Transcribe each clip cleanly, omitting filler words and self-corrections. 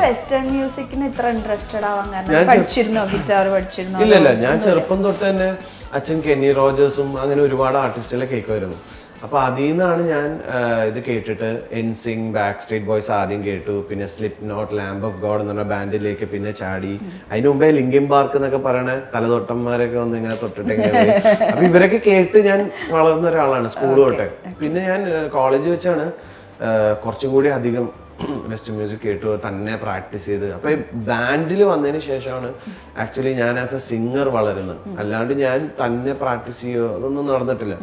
Western മ്യൂസിക്കിന് ഇത്ര interested ആവാൻ കാരണം പഠിച്ചിരുന്നോ, ഗിറ്റാർ പഠിച്ചിരുന്നോ? ഇല്ല, ഞാൻ ചെറുപ്പം തൊട്ട് തന്നെ അച്ഛൻ കെന്നി റോജേഴ്സും അങ്ങനെ ഒരുപാട് ആർട്ടിസ്റ്റുകളെ കേൾക്കുമായിരുന്നു. അപ്പൊ അതിൽ നിന്നാണ് ഞാൻ ഇത് കേട്ടിട്ട് എൻസിങ്, ബാക്ക് സ്ട്രീറ്റ് ബോയ്സ് ആദ്യം കേട്ടു, പിന്നെ Slipknot, Lamb of God എന്ന് പറഞ്ഞ ബാൻഡിലേക്ക് പിന്നെ ചാടി. അതിന് മുമ്പേ ലിങ്കിൻ പാർക്ക് എന്നൊക്കെ പറയണ തലതൊട്ടന്മാരൊക്കെ വന്ന് ഇങ്ങനെ തൊട്ടിട്ട് അപ്പൊ ഇവരൊക്കെ കേട്ട് ഞാൻ വളർന്ന ഒരാളാണ് സ്കൂൾ തൊട്ടേ. പിന്നെ ഞാൻ കോളേജ് വെച്ചാണ് കുറച്ചും കൂടി അധികം വെസ്റ്റേൺ മ്യൂസിക് കേട്ടു, തന്നെ പ്രാക്ടീസ് ചെയ്ത്. അപ്പൊ ബാൻഡിൽ വന്നതിന് ശേഷമാണ് ആക്ച്വലി ഞാൻ ആസ് എ സിംഗർ വളരുന്നത്. അല്ലാണ്ട് ഞാൻ തന്നെ പ്രാക്ടീസ് ചെയ്യുകയോ അതൊന്നും നടന്നിട്ടില്ല.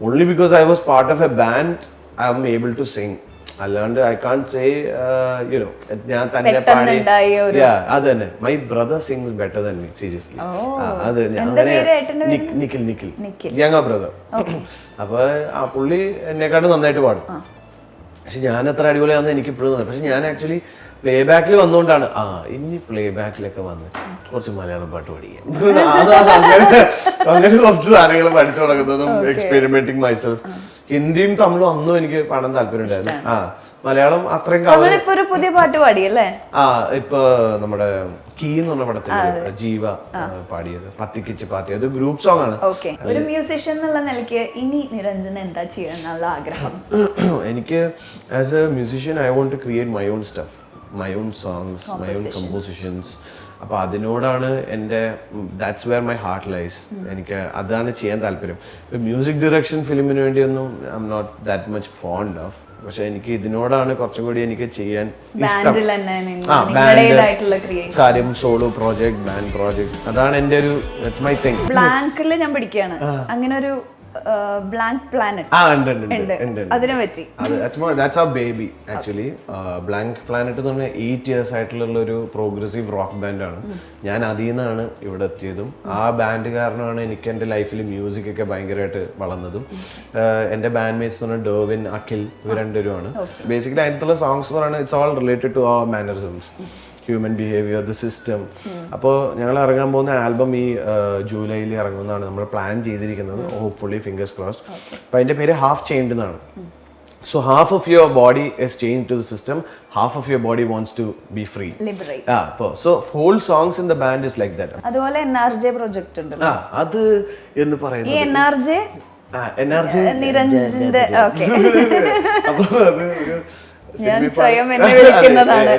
Only because I was part of a band I am able to sing. അല്ലാണ്ട് ഐ കാൺ സേ യുനോ ഞാൻ തന്നെ പാടി. അത് തന്നെ, my brother sings better than me, seriously. അത് നിഖിൽ യങ്ങ ബ്രദർ. അപ്പൊ ആ പുള്ളി എന്നെക്കാട്ടും നന്നായിട്ട് പാടും. പക്ഷെ ഞാൻ അത്ര അടിപൊളിയാണെന്ന് എനിക്ക് ഇപ്പോഴും തോന്നുന്നു. പക്ഷെ ഞാൻ ആക്ച്വലി പ്ലേ ബാക്കിൽ വന്നുകൊണ്ടാണ് ഇനി പ്ലേ ബാക്കിലൊക്കെ വന്ന് കുറച്ച് മലയാളം പാട്ട് പഠിക്കാം, അങ്ങനെ കുറച്ച് സാധനങ്ങൾ പഠിച്ചു തുടങ്ങുന്നതും എക്സ്പെരിമെന്റിങ് മൈസെൽഫ്. ഹിന്ദിയും തമിഴും ഒന്നും എനിക്ക് പാടാൻ താല്പര്യം ഉണ്ടായിരുന്നു. മലയാളം അത്രയും പുതിയ പാട്ട് പാടിയല്ലേ? ഇപ്പൊ നമ്മുടെ കീ എന്ന് പറഞ്ഞ പടത്തിൽ ജീവ പാടിയത് പത്തിക്കിച്ച് പാത്തി, അത് ഗ്രൂപ്പ് സോങ് ആണ്. ഒരു മ്യൂസിഷ്യൻ എന്നുള്ള നിലയ്ക്ക് ഇനി നിരഞ്ജൻ എന്താ ചെയ്യാനുള്ള ആഗ്രഹം? എനിക്ക് as a musician I want to create my own stuff, my own songs, my own compositions. അപ്പൊ അതിനോടാണ് എൻ്റെ, that's where my heart lies. എനിക്ക് അതാണ് ചെയ്യാൻ താല്പര്യം. ഇപ്പൊ മ്യൂസിക് ഡയറക്ഷൻ ഫിലിമിന് വേണ്ടിയൊന്നും I'm not that much fond of. പക്ഷെ എനിക്ക് ഇതിനോടാണ് കുറച്ചും കൂടി എനിക്ക് ചെയ്യാൻ കാര്യം. സോളോ പ്രോജക്ട്, ബാൻഡ് പ്രോജക്ട്, അതാണ് എൻ്റെ ഒരു, ദാറ്റ്സ് മൈ തിങ്. ബ്ലാങ്കില് ഞാൻ പഠിക്കുകയാണ്, അങ്ങനെ ഒരു ബ്ലാങ്ക് പ്ലാനറ്റ് അതിനെ പറ്റി. That's our baby actually. Blank planet എന്ന് പറഞ്ഞാൽ 8 years ആയിട്ടുള്ള ഒരു പ്രോഗ്രസീവ് റോക്ക് ബാൻഡാണ്. ഞാൻ അതിൽ നിന്നാണ് ഇവിടെ എത്തിയതും. ആ ബാൻഡ് കാരണമാണ് എനിക്ക് എൻ്റെ ലൈഫിൽ മ്യൂസിക് ഒക്കെ ഭയങ്കരമായിട്ട് വളർന്നതും. എൻ്റെ ബാൻഡ് മേറ്റ്സ് എന്ന് പറഞ്ഞാൽ ഡേർവിൻ, അഖിൽ, ഇവർ രണ്ടുപേരുമാണ്. ബേസിക്കലി അതിനകത്തുള്ള സോങ്സ് എന്ന് പറയുന്നത് it's all related to our mannerisms, human behaviour, the system. അപ്പോൾ ഞങ്ങൾ ഇറങ്ങാൻ പോകുന്ന ആൽബം ഈ ജൂലൈയിൽ ഇറങ്ങുന്നതാണ് നമ്മൾ പ്ലാൻ ചെയ്തിരിക്കുന്നത്, ഹോപ്പ്ഫുള്ളി, ഫിംഗേഴ്സ് ക്രോസ്ഡ്. അപ്പോൾ അതിൻ്റെ പേര് ഹാഫ് ചെയിൻഡ് എന്നാണ്. So half of your body is chained to the system, half of your body wants to be free. Liberate. So whole songs in the band is like that. അതുപോലെ NRJ project ഉണ്ട്. അത് എന്ന് പറയുന്നത് ഈ NRJ നിരഞ്ജന്റെ okay. അപ്പോൾ അത് ഞാൻ സ്വയം എന്നെ വിളിക്കുന്നതാണ്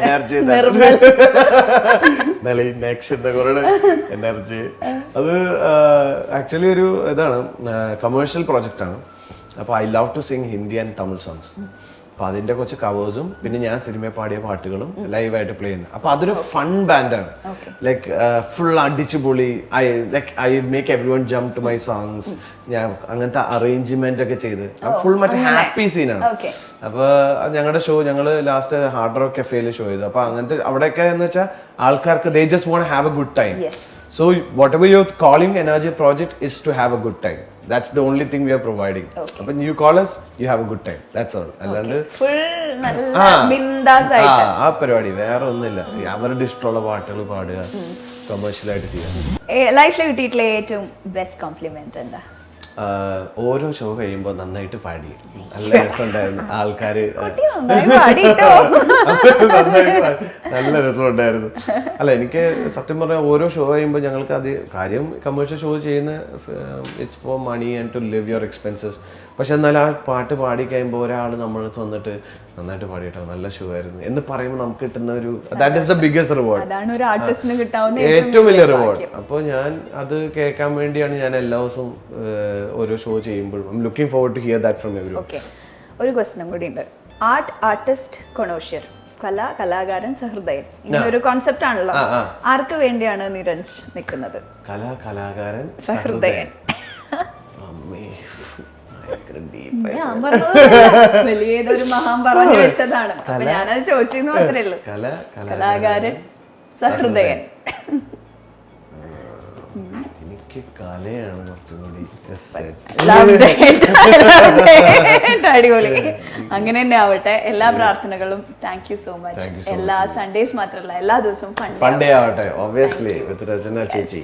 എനർജി. അത് ആക്ച്വലി ഒരു ഇതാണ്, കമേഴ്ഷ്യൽ പ്രോജക്റ്റ് ആണ്. അപ്പോൾ I love to sing Hindi and Tamil songs. അപ്പോൾ അതിൻ്റെ കുറച്ച് കവേഴ്സും പിന്നെ ഞാൻ സിനിമയിൽ പാടിയ പാട്ടുകളും ലൈവായിട്ട് പ്ലേ ചെയ്യുന്നത്. അപ്പോൾ അതൊരു ഫൺ ബാൻഡാണ്. ലൈക്ക് ഫുൾ അടിച്ചു പൊളി, I make every one jump to my songs. ഞാൻ അങ്ങനത്തെ അറേഞ്ച്മെന്റ് ഒക്കെ ചെയ്ത് ഫുൾ മറ്റേ ഹാപ്പി സീനാണ്. അപ്പോൾ ഞങ്ങളുടെ ഷോ ഞങ്ങൾ ലാസ്റ്റ് ഹാർഡ് റോക്ക് കഫേയിൽ ഷോ ചെയ്തു. അപ്പോൾ അങ്ങനത്തെ അവിടെയൊക്കെ എന്ന് വെച്ചാൽ ആൾക്കാർക്ക് they just want have A good time. So whatever you're calling NRJ project is to have a good time. That's the only thing we are providing. When you call us, you have a good time. That's all. അല്ലാണ്ട് ആ പരിപാടി വേറെ ഒന്നുമില്ല. അവരുടെ ഇഷ്ടമുള്ള പാട്ടുകൾ പാടുക, commercial ആയിട്ട് ചെയ്യുക. ലൈഫിൽ കിട്ടിയിട്ടുള്ള ഏറ്റവും ബെസ്റ്റ് കോംപ്ലിമെന്റ് എന്താ? ഓരോ ഷോ കഴിയുമ്പോൾ നന്നായിട്ട് പാടി, നല്ല രസമുണ്ടായിരുന്നു. ആൾക്കാർ നല്ല രസമുണ്ടായിരുന്നു. അല്ല, എനിക്ക് സത്യം പറഞ്ഞാൽ ഓരോ ഷോ കഴിയുമ്പോൾ ഞങ്ങൾക്ക് അത് കാര്യം കമേഴ്ഷ്യൽ ഷോ ചെയ്യുന്ന it's for money and to live your expenses. പക്ഷെ എന്നാൽ ആ പാട്ട് പാടി കഴിയുമ്പോൾ ഒരാൾ നമ്മളടുത്ത് വന്നിട്ട് നന്നായിട്ട് പാടിയിട്ടോ, നല്ല ഷോ ആയിരുന്നു എന്ന് പറയുമ്പോൾ നമുക്ക് കിട്ടുന്ന ഒരു that is the biggest reward, ഏറ്റവും വലിയ റിവാർഡ്. അപ്പോൾ ഞാൻ അത് കേൾക്കാൻ വേണ്ടിയാണ് ഞാൻ എല്ലാ ദിവസവും ഓരോ ഷോ ചെയ്യുമ്പോഴും looking forward to hear that from everyone. ഒരു ക്വസ്റ്റ്യൻ കൂടി ഉണ്ട്. ആർട്ടിസ്റ്റ് കൊണോഷ്യർ, കലാകാരൻ സഹൃദയൻ, ഇങ്ങനൊരു കോൺസെപ്റ്റ് ആണല്ലോ. ആർക്ക് വേണ്ടിയാണ് നിരഞ്ജ് നിൽക്കുന്നത്? കലാകാരൻ സഹൃദയൻ. വലിയൊരു മഹാൻ പറഞ്ഞു വെച്ചതാണ്, ഞാനത് ചോദിച്ചെന്ന് മാത്രമേ ഉള്ളൂ. കലാകാരൻ സഹൃദയൻ. എനിക്ക് കലയാണ് കുറച്ചുകൂടി അടിപൊളി. അങ്ങനെ തന്നെ ആവട്ടെ. എല്ലാ പ്രാർത്ഥനകളും. Thank you so much. എല്ലാ സൺഡേസ് മാത്രമല്ല, എല്ലാ ദിവസവും ഫൺ ഡേ ആവട്ടെ. ഒബ്വിയസ്ലി വിത്ത് രചന ചേച്ചി.